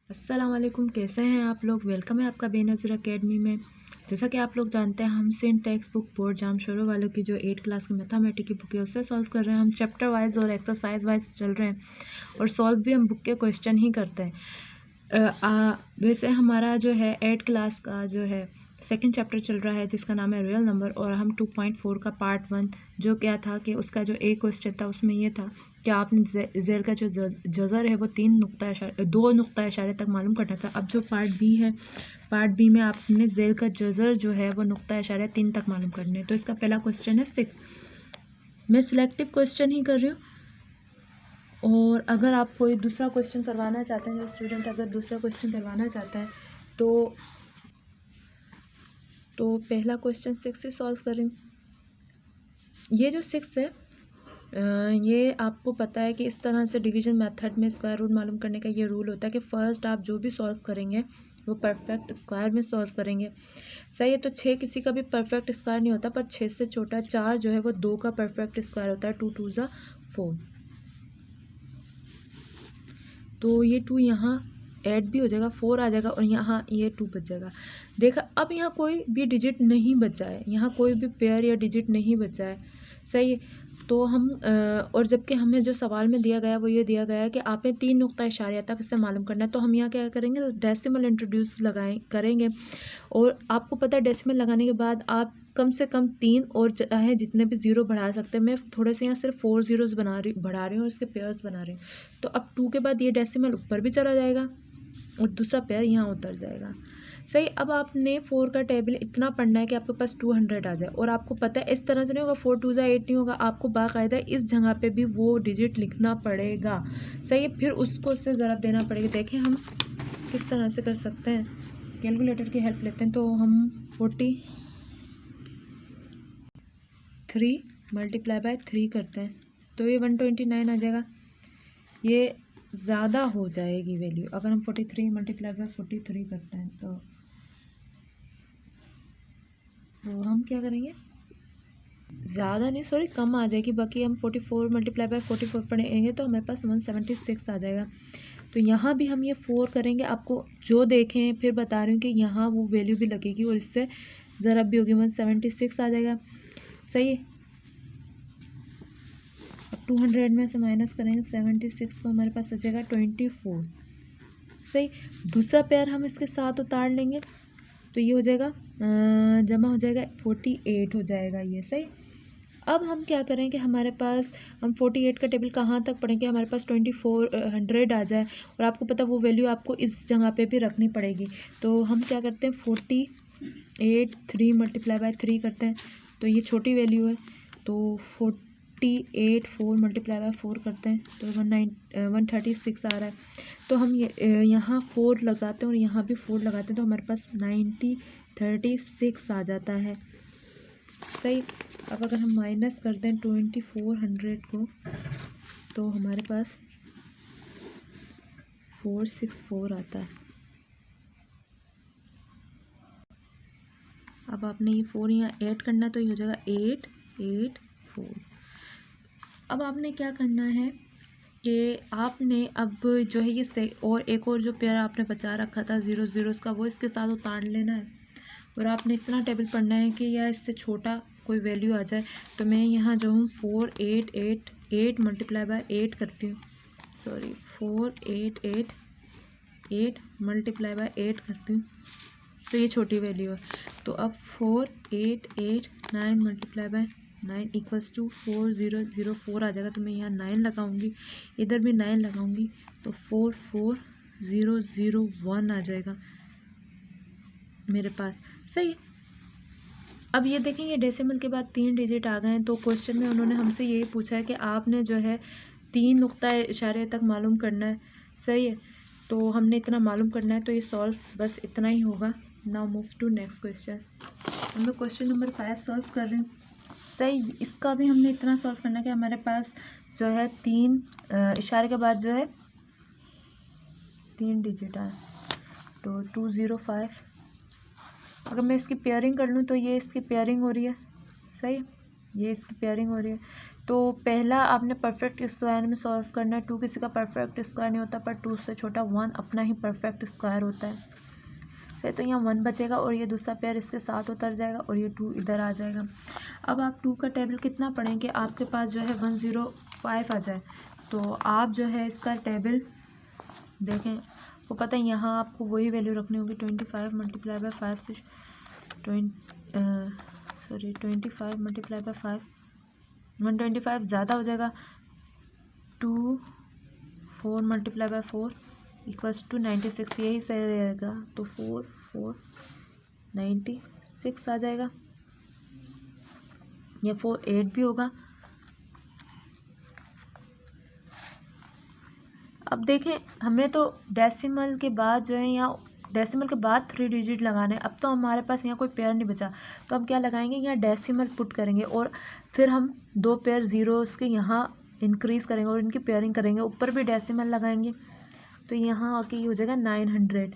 अस्सलाम वालेकुम, कैसे हैं आप लोग। वेलकम है आपका बेनज़ीर एकेडमी में। जैसा कि आप लोग जानते हैं, हम सेंट टेक्स्ट बुक बोर्ड जाम शुरू वालों की जो 8 क्लास की मैथमेटिक्स की बुक है उससे सॉल्व कर रहे हैं। हम चैप्टर वाइज और एक्सरसाइज वाइज चल रहे हैं और सॉल्व भी हम बुक के क्वेश्चन ही करते हैं। वैसे हमारा जो है 8 क्लास का जो है सेकंड चैप्टर चल रहा है जिसका नाम है रियल नंबर, और हम 2.4 का पार्ट 1 जो क्या था कि उसका जो एक क्वेश्चन था उसमें ये था कि आपने ज़ेल का जो जज़र है वो 2 नुक्ता इशारे तक मालूम करना था। अब जो पार्ट बी है, पार्ट बी में आपने ज़ेल का जज़र जो है वो नुक्ता इशारे 3 तक मालूम करने हैं। तो इसका पहला क्वेश्चन है 6। मैं सिलेक्टिव क्वेश्चन ही कर रही हूँ, और अगर आप कोई दूसरा क्वेश्चन करवाना चाहते हैं, जो स्टूडेंट अगर दूसरा क्वेश्चन करवाना चाहता है तो पहला क्वेश्चन 6 से सॉल्व करें। ये जो 6 है, ये आपको पता है कि इस तरह से डिवीजन मेथड में स्क्वायर रूट मालूम करने का ये रूल होता है कि फ़र्स्ट आप जो भी सॉल्व करेंगे वो परफेक्ट स्क्वायर में सॉल्व करेंगे। सही है। तो 6 किसी का भी परफेक्ट स्क्वायर नहीं होता, पर 6 से छोटा 4 जो है वो 2 का परफेक्ट स्क्वायर होता है। 2 2 ज़ा 4। तो ये 2 यहाँ ऐड भी हो जाएगा, 4 आ जाएगा, और यहाँ ये 2 बच जाएगा। देखा, अब यहाँ कोई भी डिजिट नहीं बचा है, यहाँ कोई भी पेयर या डिजिट नहीं बचा है। सही है। तो हम और जबकि हमें जो सवाल में दिया गया वो ये दिया गया है कि आपने 3 नुक्ता इशारिया तक इसे मालूम करना है। तो हम यहाँ क्या करेंगे, डेसिमल इंट्रोड्यूस करेंगे। और आपको पता है डेसिमल लगाने के बाद आप कम से कम 3 और चाहे जितने भी ज़ीरो बढ़ा सकते हैं। मैं थोड़े से यहाँ सिर्फ 4 ज़ीरोज़ बढ़ा रही हूँ और इसके पेयर्स बना रही हूँ। तो अब 2 के बाद ये डेसिमल ऊपर भी चला जाएगा और दूसरा पेयर यहाँ उतर जाएगा। सही। अब आपने 4 का टेबल इतना पढ़ना है कि आपके पास 200 आ जाए, और आपको पता है इस तरह से नहीं होगा 4 2 8 नहीं होगा, आपको बाकायदा इस जगह पे भी वो डिजिट लिखना पड़ेगा। सही है। फिर उसको उससे ज़रा देना पड़ेगा। देखें हम किस तरह से कर सकते हैं, कैलकुलेटर की हेल्प लेते हैं। तो हम 43 मल्टीप्लाई बाय 3 करते हैं तो ये 129 आ जाएगा। ये ज़्यादा हो जाएगी वैल्यू अगर हम 43 मल्टीप्लाई बाय 43 करते हैं। तो हम क्या करेंगे, ज़्यादा नहीं, सॉरी, कम आ जाएगी। बाकी हम 44 मल्टीप्लाई बाय 44 पढ़ेंगे तो हमारे पास 176 आ जाएगा। तो यहाँ भी हम ये 4 करेंगे। आपको जो देखें फिर बता रही हूँ कि यहाँ वो वैल्यू भी लगेगी और इससे ज़रा भी होगी, 176 आ जाएगा। सही है। अब 200 में से माइनस करेंगे 76 को, हमारे पास आ जाएगा 24। सही। दूसरा पेयर हम इसके साथ उतार लेंगे तो ये हो जाएगा जमा हो जाएगा 48 हो जाएगा ये। सही। अब हम क्या करें कि हमारे पास हम 48 का टेबल कहाँ तक पढ़ेंगे, हमारे पास 2400 आ जाए, और आपको पता वो वैल्यू आपको इस जगह पे भी रखनी पड़ेगी। तो हम क्या करते हैं, 48 3 मल्टीप्लाई बाय 3 करते हैं तो ये छोटी वैल्यू है। तो 48 4 मल्टीप्लाई बाय 4 करते हैं तो 136 आ रहा है। तो हम यहाँ 4 लगाते हैं और यहाँ भी 4 लगाते हैं तो हमारे पास 36 आ जाता है। सही। अब अगर हम माइनस कर दें 2400 को तो हमारे पास 464 आता है। अब आपने ये 4 यहाँ ऐड करना तो ये हो जाएगा 884। अब आपने क्या करना है कि आपने अब जो है ये और एक और जो पेयर आपने बचा रखा था ज़ीरो ज़ीरोज़ का, वो इसके साथ उतार लेना है, और आपने इतना टेबल पढ़ना है कि या इससे छोटा कोई वैल्यू आ जाए। तो मैं यहाँ जो हूँ 4888 मल्टीप्लाई बाय 8 करती हूँ, सॉरी 4888 मल्टीप्लाई बाय 8 करती हूँ तो ये छोटी वैल्यू है। तो अब 4889 मल्टीप्लाई बाय 9 इक्वल्स टू 4004 आ जाएगा। तो मैं यहाँ 9 लगाऊंगी, इधर भी 9 लगाऊंगी तो 44001 आ जाएगा मेरे पास। सही। अब ये देखें, ये डेसिमल के बाद 3 डिजिट आ गए हैं। तो क्वेश्चन में उन्होंने हमसे यही पूछा है कि आपने जो है 3 नुक्ता इशारे तक मालूम करना है। सही है। तो हमने इतना मालूम करना है तो ये सॉल्व बस इतना ही होगा। Now move to next question. हम लोग क्वेश्चन नंबर 5 सॉल्व कर रहे हैं। सही। इसका भी हमने इतना सॉल्व करना है कि हमारे पास जो है 3 इशारे के बाद जो है 3 डिजिट आए तो 205। अगर मैं इसकी पेयरिंग कर लूँ तो ये इसकी पेयरिंग हो रही है। सही। ये इसकी पेयरिंग हो रही है। तो पहला आपने परफेक्ट स्क्वायर में सॉल्व करना है। 2 किसी का परफेक्ट स्क्वायर नहीं होता, पर 2 से छोटा 1 अपना ही परफेक्ट स्क्वायर होता है। सही, तो यहाँ 1 बचेगा और ये दूसरा पेयर इसके साथ उतर जाएगा और ये 2 इधर आ जाएगा। अब आप 2 का टेबल कितना पढ़ेंगे, आपके पास जो है 105 आ जाए, तो आप जो है इसका टेबल देखें, वो पता है यहाँ आपको वही वैल्यू रखनी होगी। 25 मल्टीप्लाई बाय 5 से 25 मल्टीप्लाई बाय 5, 125 ज़्यादा हो जाएगा। 2 4 मल्टीप्लाई बाय 4 इक्वल्स टू 96, यही सही रहेगा। तो 4 4 96 आ जाएगा, या 4 8 भी होगा। अब देखें, हमने तो डेसिमल के बाद जो है यहाँ डेसिमल के बाद 3 डिजिट लगाने। अब तो हमारे पास यहाँ कोई पेयर नहीं बचा, तो हम क्या लगाएंगे, यहाँ डेसिमल पुट करेंगे और फिर हम 2 पेयर ज़ीरोस के यहाँ इंक्रीज़ करेंगे और इनकी पेयरिंग करेंगे, ऊपर भी डेसिमल लगाएंगे। तो यहाँ आके ये हो जाएगा 900,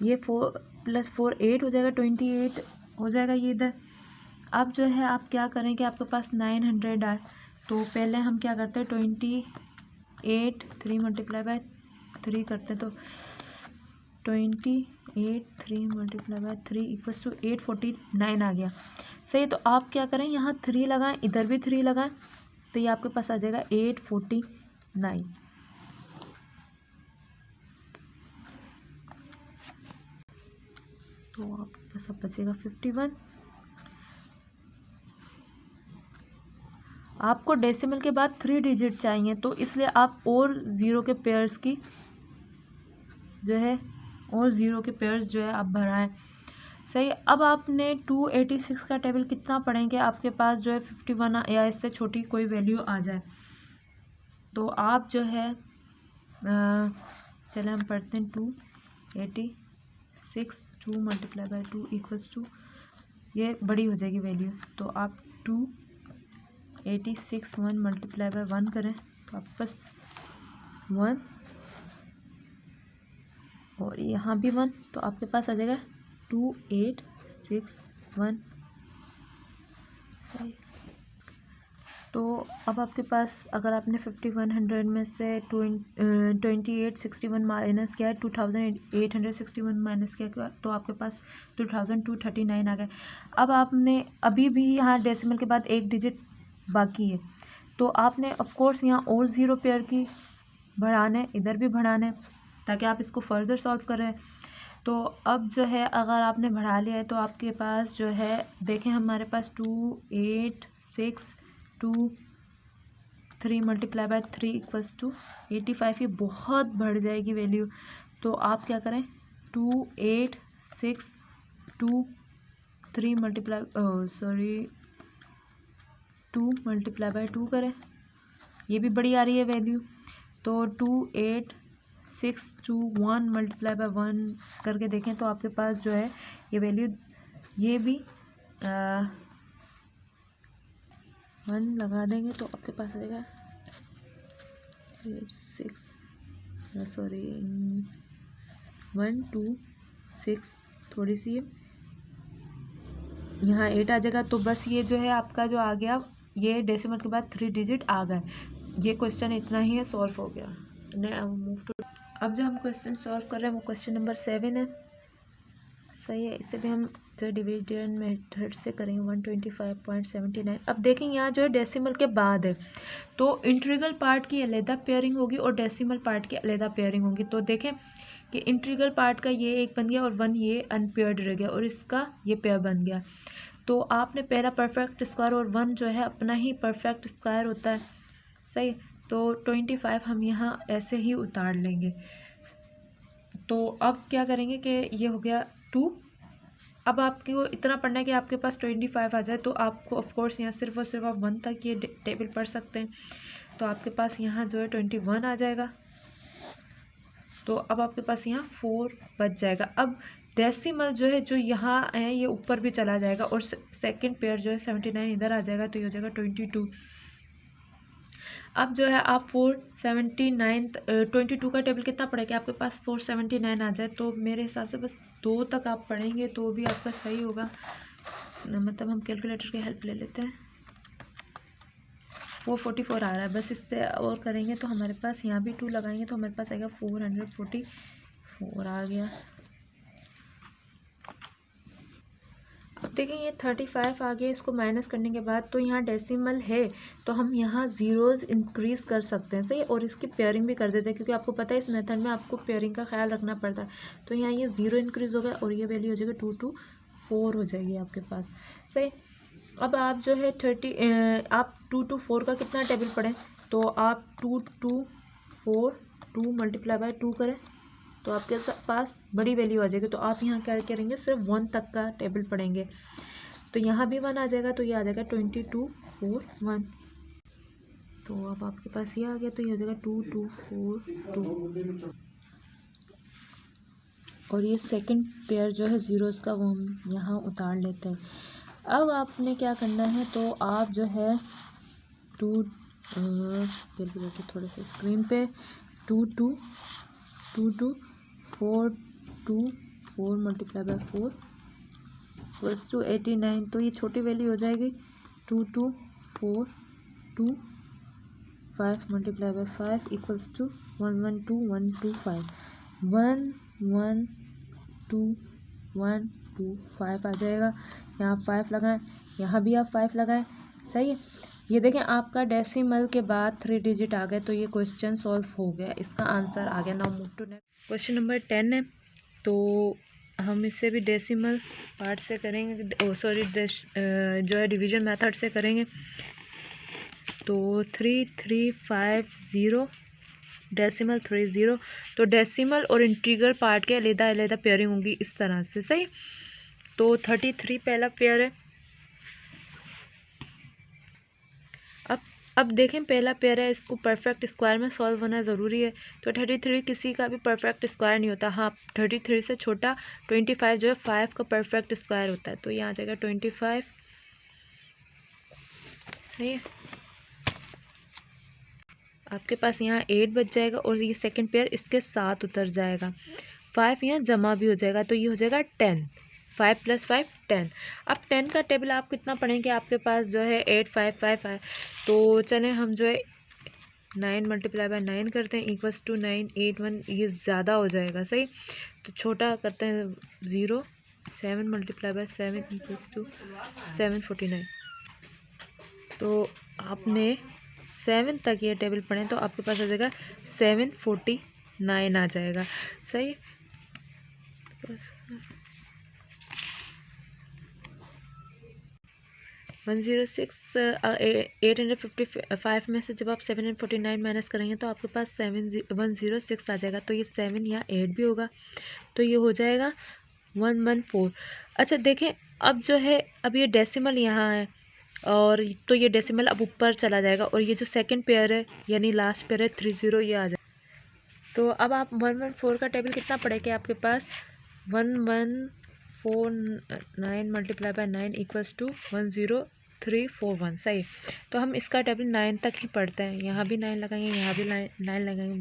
ये 4 + 4 8 हो जाएगा, 28 हो जाएगा ये इधर। अब जो है आप क्या करें कि आपके पास 900 आए, तो पहले हम क्या करते हैं 28 3 मल्टीप्लाई बाय 3 करते हैं, तो 28 3 मल्टीप्लाई बाय 3 इक्वल्स टू 849 आ गया। सही, तो आप क्या करें, यहाँ 3 लगाएं, इधर भी 3 लगाएं, तो ये आपके पास आ जाएगा 849। तो आपके पास अब बचेगा 51। आपको डेसिमल के बाद 3 डिजिट चाहिए, तो इसलिए आप और ज़ीरो के पेयर्स की जो है और ज़ीरो के पेयर्स जो है आप भराएं। सही, अब आपने 286 का टेबल कितना पढ़ेंगे, आपके पास जो है 51 या इससे छोटी कोई वैल्यू आ जाए, तो आप जो है चले हम पढ़ते हैं 286 2 मल्टीप्लाई बाय 2 इक्वल्स टू, ये बड़ी हो जाएगी वैल्यू, तो आप 286 1 मल्टीप्लाई बाय 1 करें, तो आपके पास 1 और यहाँ भी 1, तो आपके पास आ जाएगा 2861। तो अब आपके पास अगर आपने 5100 में से 2861 माइनस किया है, 2861 माइनस किया, तो आपके पास 2239 आ गए। अब आपने अभी भी यहाँ डेसिमल के बाद 1 डिजिट बाकी है, तो आपने ऑफ कोर्स यहाँ और ज़ीरो पेयर की बढ़ाने, इधर भी बढ़ाने, ताकि आप इसको फर्दर सॉल्व करें। तो अब जो है अगर आपने बढ़ा लिया है, तो आपके पास जो है देखें, हमारे पास 286 2 3 मल्टीप्लाई बाय 3 इक्वल्स टू 85, ये बहुत बढ़ जाएगी वैल्यू। तो आप क्या करें, 286 2 3 मल्टीप्लाई 2 मल्टीप्लाई बाय 2 करें, ये भी बड़ी आ रही है वैल्यू। तो 286 2 1 मल्टीप्लाई बाय 1 करके देखें, तो आपके पास जो है ये वैल्यू, ये भी 1 लगा देंगे, तो आपके पास आ जाएगा 1 2 6, थोड़ी सी यहाँ 8 आ जाएगा। तो बस ये जो है आपका जो आ गया, ये डेसिमल के बाद 3 डिजिट आ गए। ये क्वेश्चन इतना ही है, सॉल्व हो गया। मूव टू, अब जो हम क्वेश्चन सॉल्व कर रहे हैं वो क्वेश्चन नंबर 7 है। सही है, इसे भी हम जो डिवीजन मेथड से करेंगे 125.79। अब देखेंगे यहाँ जो है डेसिमल के बाद है, तो इंटीग्रल पार्ट की अलग पेयरिंग होगी और डेसिमल पार्ट की अलग पेयरिंग होगी। तो देखें कि इंटीग्रल पार्ट का ये एक बन गया और 1 ये अनपेयर्ड रह गया और इसका ये पेयर बन गया। तो आपने पहला परफेक्ट स्क्वायर और 1 जो है अपना ही परफेक्ट स्क्वायर होता है। सही, तो 25 हम यहाँ ऐसे ही उतार लेंगे। तो अब क्या करेंगे कि ये हो गया 2। अब आपको इतना पढ़ना है कि आपके पास 25 आ जाए, तो आपको ऑफ कोर्स यहाँ सिर्फ और सिर्फ आप 1 तक ये टेबल पढ़ सकते हैं। तो आपके पास यहाँ जो है 21 आ जाएगा। तो अब आपके पास यहाँ 4 बच जाएगा। अब डेसिमल जो है जो यहाँ है ये ऊपर भी चला जाएगा और सेकंड पेयर जो है 79 इधर आ जाएगा, तो ये हो जाएगा 22। अब जो है आप 22 का टेबल कितना पड़ेगा, आपके पास 479 आ जाए, तो मेरे हिसाब से बस 2 तक आप पढ़ेंगे तो भी आपका सही होगा। मतलब हम कैलकुलेटर की हेल्प ले लेते हैं। 444 आ रहा है। बस इससे और करेंगे तो हमारे पास यहाँ भी 2 लगाएंगे तो हमारे पास आएगा 444 आ गया। अब देखिए ये 35 आ गया। इसको माइनस करने के बाद तो यहाँ डेसिमल है तो हम यहाँ ज़ीरोज़ इंक्रीज़ कर सकते हैं, सही। और इसकी पेयरिंग भी कर देते हैं क्योंकि आपको पता है इस मेथड में आपको पेयरिंग का ख्याल रखना पड़ता है। तो यहाँ ये 0 इंक्रीज़ हो गया और ये वैल्यू हो जाएगी 224 हो जाएगी आपके पास, सही। अब आप जो है आप 224 का कितना टेबल पढ़ें तो आप 224 2 मल्टीप्लाई बाय 2 करें तो आपके पास बड़ी वैल्यू आ जाएगी। तो आप यहाँ क्या करेंगे, सिर्फ 1 तक का टेबल पढ़ेंगे तो यहाँ भी 1 आ जाएगा तो ये आ जाएगा 2241। तो अब आपके पास ये आ गया तो ये हो जाएगा 2242 और ये सेकंड पेयर जो है ज़ीरोज़ का वो हम यहाँ उतार लेते हैं। अब आपने क्या करना है तो आप जो है थोड़े से स्क्रीन पे 4 मल्टीप्लाई बाय 4 इक्वल्स टू 89। तो ये छोटी वैल्यू हो जाएगी 2242 5 मल्टीप्लाई बाय 5 इक्वल्स टू 112125 112125 आ जाएगा। यहाँ 5 लगाएं, यहाँ भी आप 5 लगाएं, सही है। ये देखें आपका डेसिमल के बाद 3 डिजिट आ गए तो ये क्वेश्चन सॉल्व हो गया, इसका आंसर आ गया। Now move to next question number 10 है। तो हम इससे भी डेसिमल पार्ट से करेंगे, जो है डिवीजन मेथड से करेंगे। तो 3350 डेसिमल 30। तो डेसिमल और इंटीग्रल पार्ट के अलग-अलग पेयरिंग होंगी इस तरह से, सही। तो 33 पहला पेयर है। अब देखें पहला पेयर है, इसको परफेक्ट स्क्वायर में सॉल्व होना ज़रूरी है। तो 33 किसी का भी परफेक्ट स्क्वायर नहीं होता। हाँ 33 से छोटा 25 जो है 5 का परफेक्ट स्क्वायर होता है। तो यहाँ आ जाएगा 25, सही है। आपके पास यहाँ 8 बच जाएगा और ये सेकंड पेयर इसके साथ उतर जाएगा। 5 यहाँ जमा भी हो जाएगा तो ये हो जाएगा 10। 5 + 5 10। अब 10 का टेबल आप कितना पढ़ेंगे, आपके पास जो है 8 5 5 5। तो चलें हम जो है 9 मल्टीप्लाई बाय 9 करते हैं इक्वल्स टू 9 8 1। ये ज़्यादा हो जाएगा, सही। तो छोटा करते हैं 0। 7 मल्टीप्लाई बाय 7 इक्वल्स टू 749। तो आपने 7 तक ये टेबल पढ़ें तो आपके पास आ जाएगा 749 आ जाएगा, सही। 855 में से जब आप 749 माइनस करेंगे तो आपके पास 106 आ जाएगा। तो ये 7 या 8 भी होगा तो ये हो जाएगा 114। अच्छा देखें अब जो है अब ये डेसिमल यहाँ है और तो ये डेसिमल अब ऊपर चला जाएगा और ये जो सेकंड पेयर है यानी लास्ट पेयर है 30 ये आ जाएगा। तो अब आप 114 का टेबल कितना पड़ेगा आपके पास 1149 मल्टीप्लाई बाय 9 इक्वल्स टू 10341, सही। तो हम इसका टेबल 9 तक ही पढ़ते हैं। यहाँ भी 9 लगाएंगे, यहाँ भी 9 लगाएंगे।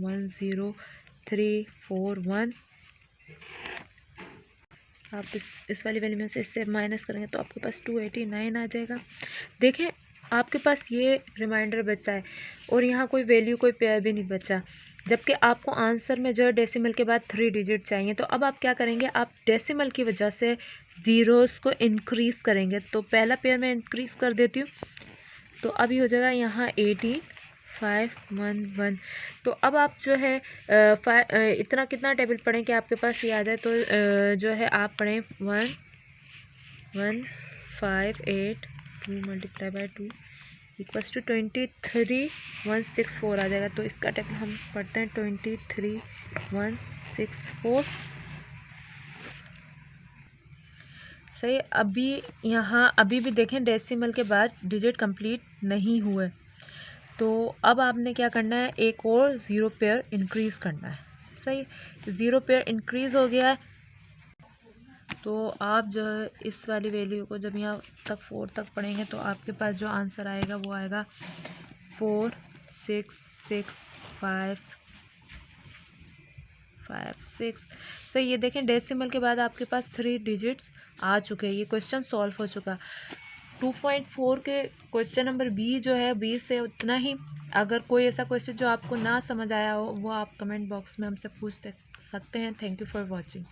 10341। आप इस वाली वैल्यू में से इससे माइनस करेंगे तो आपके पास 289 आ जाएगा। देखें आपके पास ये रिमाइंडर बचा है और यहाँ कोई वैल्यू कोई पेयर भी नहीं बचा, जबकि आपको आंसर में जो है डेसिमल के बाद 3 डिजिट चाहिए। तो अब आप क्या करेंगे, आप डेसिमल की वजह से ज़ीरोज़ को इंक्रीज़ करेंगे। तो पहला पेयर मैं इंक्रीज़ कर देती हूँ तो अभी हो जाएगा यहाँ 18511। तो अब आप जो है इतना कितना टेबल पढ़ें कि आपके पास ये आ जाए। तो जो है आप पढ़ें 11582 मल्टीप्लाई बाय 2 इक्वल्स टू 23164 आ जाएगा। तो इसका टेबल हम पढ़ते हैं 23164, सही। अभी यहाँ अभी भी देखें डेसिमल के बाद डिजिट कंप्लीट नहीं हुए। तो अब आपने क्या करना है, एक और 0 पेयर इंक्रीज़ करना है, सही। 0 पेयर इंक्रीज़ हो गया है तो आप जो है इस वाली वैल्यू को जब यहाँ तक 4 तक पढ़ेंगे तो आपके पास जो आंसर आएगा वो आएगा 466556। सही। ये देखें डेसिमल के बाद आपके पास 3 डिजिट्स आ चुके हैं। ये क्वेश्चन सॉल्व हो चुका। 2.4 के क्वेश्चन नंबर बी जो है 20 से उतना ही। अगर कोई ऐसा क्वेश्चन जो आपको ना समझ आया हो वो आप कमेंट बॉक्स में हमसे पूछ सकते हैं। Thank you for watching.